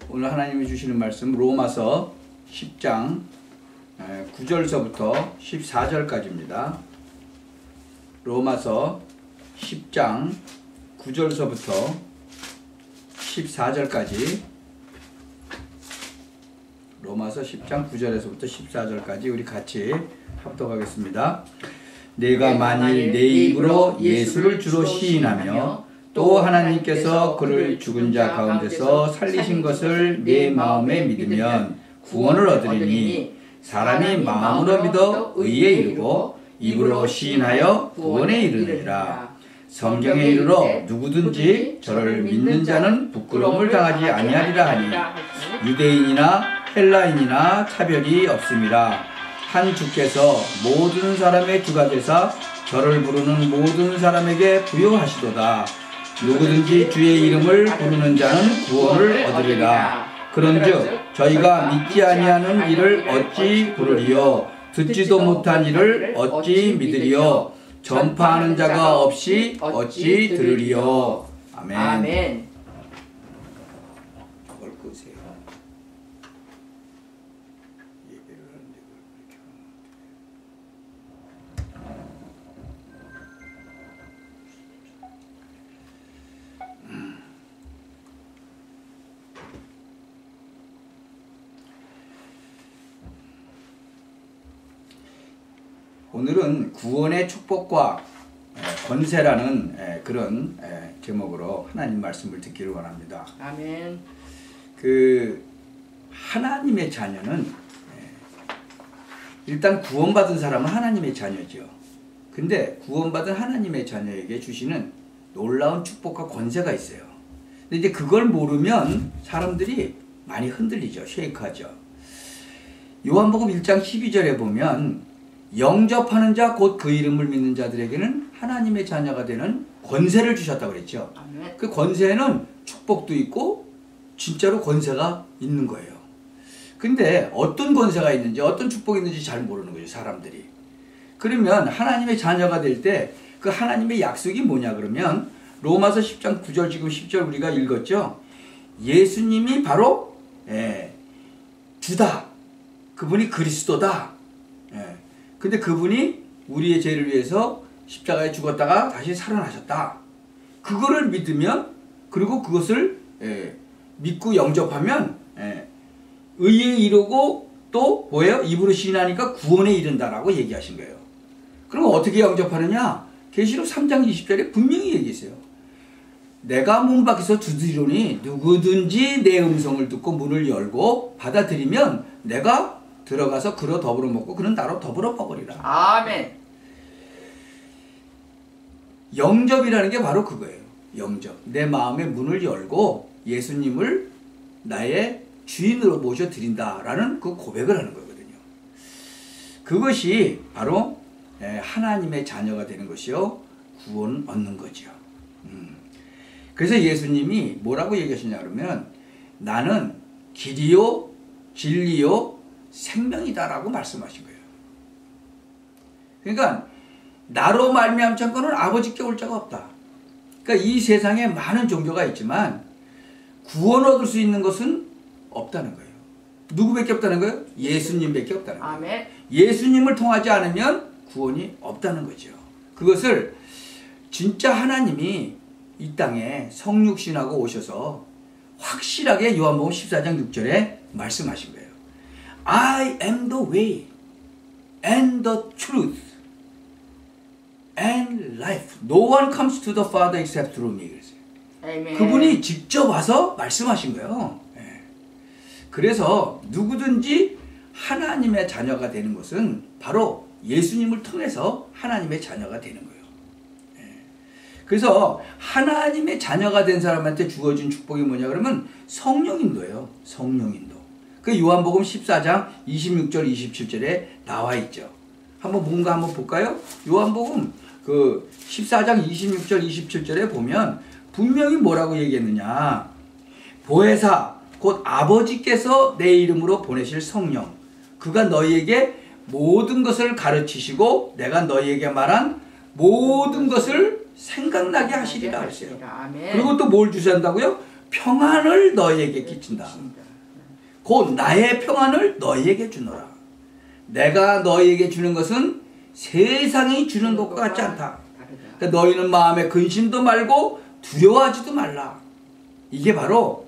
오늘 하나님이 주시는 말씀 로마서 10장 9절서부터 14절까지입니다. 로마서 10장 9절서부터 14절까지 로마서 10장 9절에서부터 14절까지 우리 같이 합독하겠습니다. 내가 만일 내 입으로 예수를 주로 시인하며 또 하나님께서 그를 죽은 자 가운데서 살리신 것을 내 마음에 믿으면 구원을 얻으리니 사람이 마음으로 믿어 의에 이르고 입으로 시인하여 구원에 이르느니라. 성경에 이르러 누구든지 저를 믿는 자는 부끄러움을 당하지 아니하리라 하니 유대인이나 헬라인이나 차별이 없음이라. 한 주께서 모든 사람의 주가 되사 저를 부르는 모든 사람에게 부요하시도다. 누구든지 주의 이름을 부르는 자는 구원을 얻으리라. 그런즉 저희가 믿지 아니하는 일을 어찌 부르리요? 듣지도 못한 일을 어찌 믿으리요? 전파하는 자가 없이 어찌 들으리요? 아멘. 아멘. 저걸 끄세요. 예배를 하는데 그렇게 오늘은 구원의 축복과 권세라는 그런 제목으로 하나님 말씀을 듣기를 원합니다. 아멘. 하나님의 자녀는 일단 구원받은 사람은 하나님의 자녀죠. 근데 구원받은 하나님의 자녀에게 주시는 놀라운 축복과 권세가 있어요. 근데 이제 그걸 모르면 사람들이 많이 흔들리죠. 쉐이크하죠. 요한복음 1장 12절에 보면 영접하는 자 곧 그 이름을 믿는 자들에게는 하나님의 자녀가 되는 권세를 주셨다고 그랬죠. 아멘. 그 권세는 축복도 있고 진짜로 권세가 있는 거예요. 근데 어떤 권세가 있는지 어떤 축복이 있는지 잘 모르는 거죠, 사람들이. 그러면 하나님의 자녀가 될 때 그 하나님의 약속이 뭐냐 그러면 로마서 10장 9절 지금 10절 우리가 읽었죠. 예수님이 바로 주다. 그분이 그리스도다. 근데 그분이 우리의 죄를 위해서 십자가에 죽었다가 다시 살아나셨다. 그거를 믿으면 그리고 그것을 믿고 영접하면 의에 이르고 또 뭐예요? 입으로 시인하니까 구원에 이른다라고 얘기하신 거예요. 그럼 어떻게 영접하느냐? 계시록 3장 20절에 분명히 얘기했어요. 내가 문 밖에서 두드리노니 누구든지 내 음성을 듣고 문을 열고 받아들이면 내가 들어가서 그로 더불어 먹고 그는 나로 더불어 먹으리라. 아멘. 영접이라는 게 바로 그거예요. 영접. 내 마음의 문을 열고 예수님을 나의 주인으로 모셔드린다라는 그 고백을 하는 거거든요. 그것이 바로 하나님의 자녀가 되는 것이요. 구원 얻는 거죠. 그래서 예수님이 뭐라고 얘기하시냐 그러면 나는 길이요 진리요 생명이다라고 말씀하신 거예요. 그러니까 나로 말미암지 않고는 아버지께 올 자가 없다. 그러니까 이 세상에 많은 종교가 있지만 구원 얻을 수 있는 것은 없다는 거예요. 누구밖에 없다는 거예요? 예수님밖에 없다는 거예요. 아멘. 예수님을 통하지 않으면 구원이 없다는 거죠. 그것을 진짜 하나님이 이 땅에 성육신하고 오셔서 확실하게 요한복음 14장 6절에 말씀하신 거예요. I am the way and the truth and life. No one comes to the Father except through me. 아멘. 그분이 직접 와서 말씀하신 거예요. 그래서 누구든지 하나님의 자녀가 되는 것은 바로 예수님을 통해서 하나님의 자녀가 되는 거예요. 그래서 하나님의 자녀가 된 사람한테 주어진 축복이 뭐냐 그러면 성령인도예요. 성령인도. 그 요한복음 14장 26절 27절에 나와 있죠. 뭔가 한번 볼까요? 요한복음 그 14장 26절 27절에 보면 분명히 뭐라고 얘기했느냐. 보혜사 곧 아버지께서 내 이름으로 보내실 성령 그가 너희에게 모든 것을 가르치시고 내가 너희에게 말한 모든 것을 생각나게 하시리라 하세요. 아멘. 그리고 또 뭘 주신다고요? 평안을 너희에게 끼친다. 곧 나의 평안을 너희에게 주노라. 내가 너희에게 주는 것은 세상이 주는 것과 같지 않다. 그러니까 너희는 마음에 근심도 말고 두려워하지도 말라. 이게 바로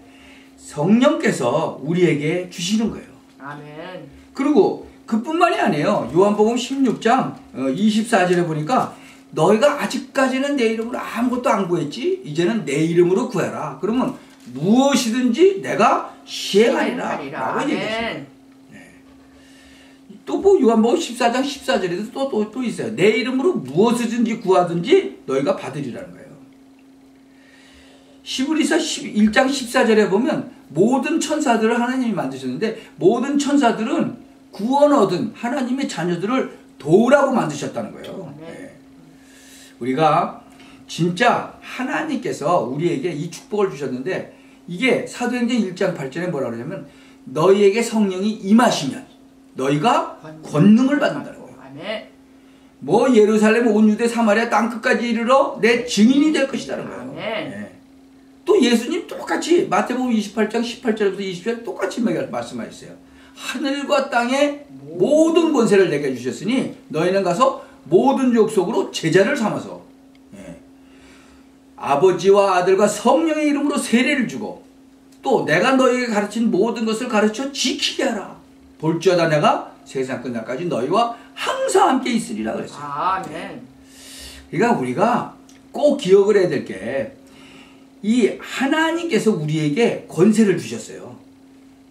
성령께서 우리에게 주시는 거예요. 아멘. 그리고 그뿐만이 아니에요. 요한복음 16장 24절에 보니까 너희가 아직까지는 내 이름으로 아무것도 안 구했지? 이제는 내 이름으로 구해라. 그러면 무엇이든지 내가 시행하리라 라고 얘기했어요. 또 뭐 요한복음 14장 14절에도 또 있어요. 내 이름으로 무엇이든지 구하든지 너희가 받으리라는 거예요. 히브리서 1장 14절에 보면 모든 천사들을 하나님이 만드셨는데 모든 천사들은 구원 얻은 하나님의 자녀들을 도우라고 만드셨다는 거예요. 네. 우리가 진짜 하나님께서 우리에게 이 축복을 주셨는데 이게 사도행전 1장 8절에 뭐라 그러냐면 너희에게 성령이 임하시면 너희가 권능을 받는다는 거예요. 뭐 예루살렘 온 유대 사마리아 땅끝까지 이르러 내 증인이 될 것이라는 거예요. 네. 또 예수님 똑같이 마태복음 28장 18절부터 20절 똑같이 말씀하셨어요. 하늘과 땅의 모든 권세를 내게 주셨으니 너희는 가서 모든 족속으로 제자를 삼아서 아버지와 아들과 성령의 이름으로 세례를 주고 또 내가 너희에게 가르친 모든 것을 가르쳐 지키게 하라. 볼지어다 내가 세상 끝날까지 너희와 항상 함께 있으리라 그랬어요. 아멘. 그러니까 우리가 꼭 기억을 해야 될 게 이 하나님께서 우리에게 권세를 주셨어요.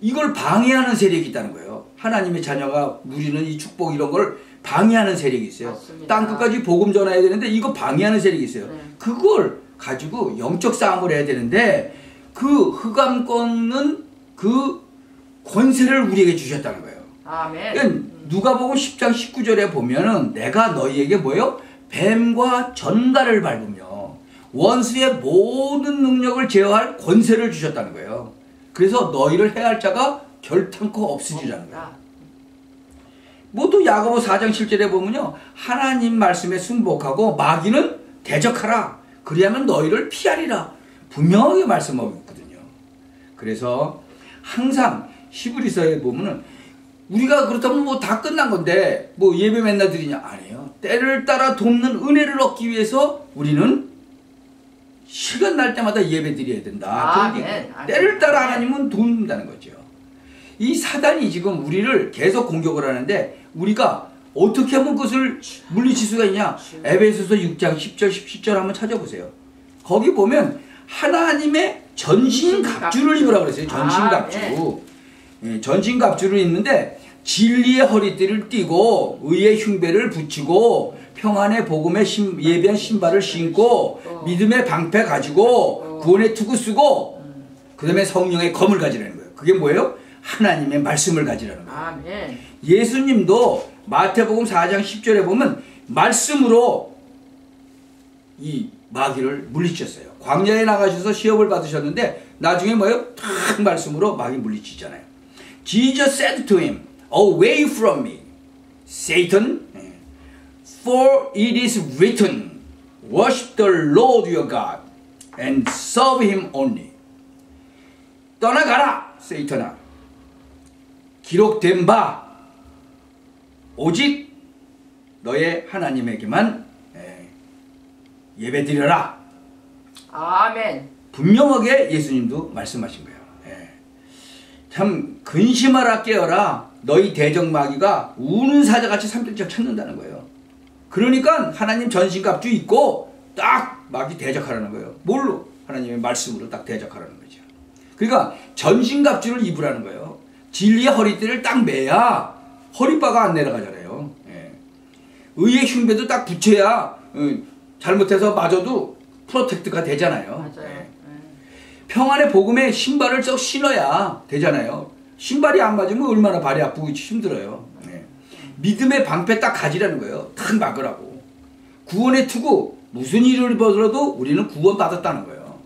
이걸 방해하는 세력이 있다는 거예요. 하나님의 자녀가 누리는 이 축복 이런 걸 방해하는 세력이 있어요. 맞습니다. 땅끝까지 복음 전해야 되는데 이거 방해하는 세력이 있어요. 그걸 가지고 영적 싸움을 해야 되는데 그 흑암권은 그 권세를 우리에게 주셨다는 거예요. 아멘. 그러니까 누가복음 10장 19절에 보면은 내가 너희에게 뭐요? 뱀과 전갈을 밟으며 원수의 모든 능력을 제어할 권세를 주셨다는 거예요. 그래서 너희를 해할 자가 결탄코 없으리라는 거예요. 모두 야고보 4장 7절에 보면요. 하나님 말씀에 순복하고 마귀는 대적하라. 그리하면 너희를 피하리라. 분명하게 말씀하고 있거든요. 그래서 항상 히브리서에 보면은 우리가 그렇다면 뭐 다 끝난 건데 뭐 예배 맨날 드리냐? 아니에요. 때를 따라 돕는 은혜를 얻기 위해서 우리는 시간 날 때마다 예배 드려야 된다. 때를 따라 하나님은 돕는다는 거죠. 이 사단이 지금 우리를 계속 공격을 하는데 우리가 어떻게 하면 그것을 물리칠 수가 있냐? 에베소서 6장 10절 17절 한번 찾아보세요. 거기 보면 하나님의 전신갑주를 입으라고 그랬어요. 전신갑주. 전신갑주를 입는데 진리의 허리띠를 띠고 의의 흉배를 붙이고 평안의 복음의 예비한 신발을 신고 믿음의 방패 가지고 구원의 투구 쓰고 그 다음에 성령의 검을 가지라는 거예요. 그게 뭐예요? 하나님의 말씀을 가지라는 거예요. 아멘. 예수님도 마태복음 4장 10절에 보면 말씀으로 이 마귀를 물리쳤어요. 광야에 나가셔서 시험을 받으셨는데 나중에 뭐예요? 탁 말씀으로 마귀 물리치잖아요. Jesus said to him, Away from me, Satan, for it is written, Worship the Lord your God and serve him only. 떠나가라, 세이탄아. 기록된 바 오직 너의 하나님에게만 예배드려라. 아멘. 분명하게 예수님도 말씀하신 거예요. 참 근심하라 깨어라. 너희 대적마귀가 우는 사자같이 산들짝 찾는다는 거예요. 그러니까 하나님 전신갑주 입고 딱 마귀 대적하라는 거예요. 뭘로? 하나님의 말씀으로 딱 대적하라는 거죠. 그러니까 전신갑주를 입으라는 거예요. 진리의 허리띠를 딱 매야 허리바가 안 내려가잖아요. 의의 흉배도 딱 붙여야 잘못해서 맞아도 프로텍트가 되잖아요. 맞아요. 평안의 복음에 신발을 썩 신어야 되잖아요. 신발이 안 맞으면 얼마나 발이 아프고 힘들어요. 믿음의 방패 딱 가지라는 거예요. 딱 막으라고. 구원의 투구, 무슨 일을 벌어도 우리는 구원받았다는 거예요.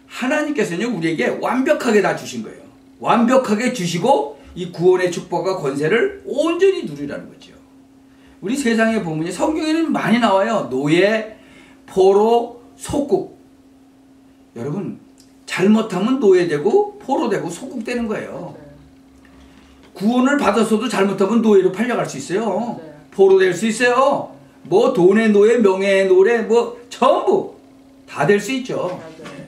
하나님께서는 우리에게 완벽하게 다 주신 거예요. 완벽하게 주시고 이 구원의 축복과 권세를 온전히 누리라는 거죠. 우리 세상에 보면 성경에는 많이 나와요. 노예, 포로, 속국. 여러분 잘못하면 노예되고 포로되고 속국되는 거예요. 맞아요. 구원을 받았어도 잘못하면 노예로 팔려갈 수 있어요. 맞아요. 포로될 수 있어요. 뭐 돈의 노예, 명예의 노예, 뭐 전부 다 될 수 있죠. 맞아요.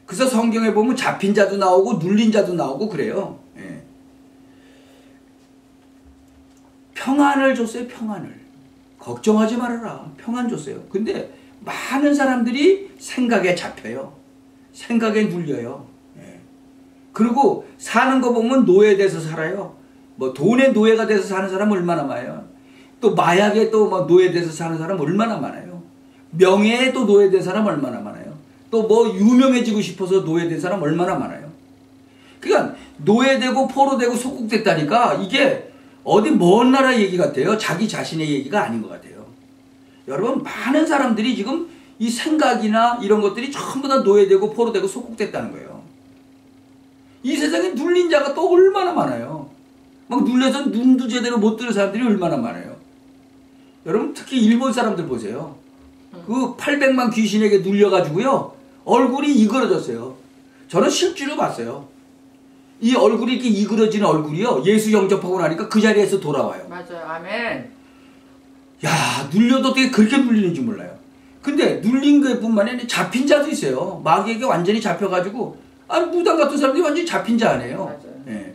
그래서 성경에 보면 잡힌 자도 나오고 눌린 자도 나오고 그래요. 예. 평안을 줬어요. 평안을. 걱정하지 말아라. 평안 줬어요. 근데 많은 사람들이 생각에 잡혀요. 생각에 눌려요. 예. 그리고 사는 거 보면 노예돼서 살아요. 뭐 돈의 노예가 돼서 사는 사람 얼마나 많아요. 또 마약에 또 뭐 노예돼서 사는 사람 얼마나 많아요. 명예에 또 노예된 사람 얼마나 많아요. 또 뭐 유명해지고 싶어서 노예된 사람 얼마나 많아요. 그러니까 노예되고 포로되고 속국됐다니까 이게 어디 먼 나라 얘기 같아요. 자기 자신의 얘기가 아닌 것 같아요. 여러분 많은 사람들이 지금 이 생각이나 이런 것들이 전부 다 노예되고 포로되고 속국됐다는 거예요. 이 세상에 눌린 자가 또 얼마나 많아요. 막 눌려서 눈도 제대로 못 뜨는 사람들이 얼마나 많아요. 여러분 특히 일본 사람들 보세요. 그 800만 귀신에게 눌려가지고요. 얼굴이 이그러졌어요. 저는 실제로 봤어요. 이 얼굴이 이렇게 이그러진 얼굴이요. 예수 영접하고 나니까 그 자리에서 돌아와요. 맞아요. 아멘. 야, 눌려도 어떻게 그렇게 눌리는지 몰라요. 근데 눌린 것뿐만 아니라 잡힌 자도 있어요. 마귀에게 완전히 잡혀가지고 무당 같은 사람들이 완전히 잡힌 자 아니에요. 맞아요. 예.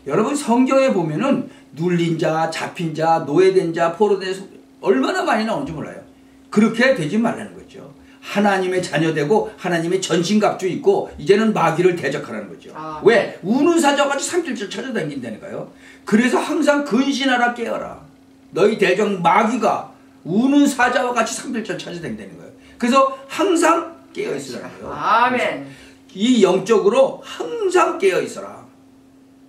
여러분 성경에 보면은 눌린 자, 잡힌 자, 노예된 자, 포로된 자 얼마나 많이 나오는지 몰라요. 그렇게 되지 말라는 거죠. 하나님의 자녀되고 하나님의 전신갑주 있고 이제는 마귀를 대적하라는 거죠. 왜? 우는 사자같이 산길을 찾아다닌다니까요. 그래서 항상 근신하라 깨어라. 너희 대적 마귀가 우는 사자와 같이 산길을 찾아다닌다는 거예요. 그래서 항상 깨어있으라는 거예요. 아멘. 이 영적으로 항상 깨어있어라.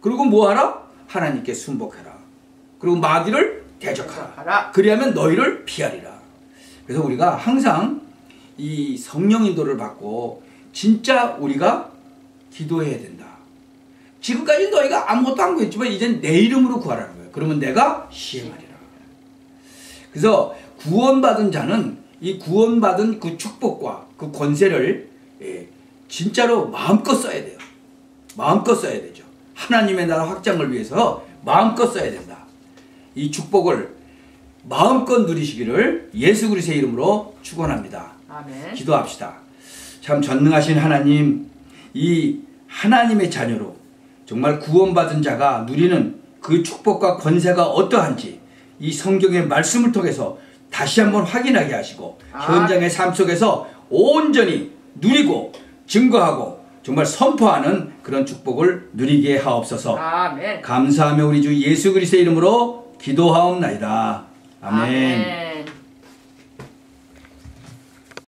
그리고 뭐하라? 하나님께 순복해라. 그리고 마귀를 대적하라. 그리하면 너희를 피하리라. 그래서 우리가 항상 이 성령 인도를 받고 진짜 우리가 기도해야 된다. 지금까지 너희가 아무것도 안 구했지만 이젠 내 이름으로 구하라는 거예요. 그러면 내가 시행하리라. 그래서 구원받은 자는 이 구원받은 그 축복과 그 권세를 진짜로 마음껏 써야 돼요. 마음껏 써야 되죠. 하나님의 나라 확장을 위해서 마음껏 써야 된다. 이 축복을 마음껏 누리시기를 예수 그리스도의 이름으로 축원합니다. 아멘. 기도합시다. 참 전능하신 하나님, 이 하나님의 자녀로 정말 구원받은 자가 누리는 그 축복과 권세가 어떠한지 이 성경의 말씀을 통해서 다시 한번 확인하게 하시고 현장의 삶 속에서 온전히 누리고 증거하고 정말 선포하는 그런 축복을 누리게 하옵소서. 아멘. 감사하며 우리 주 예수 그리스도의 이름으로 기도하옵나이다. 아멘. 아멘.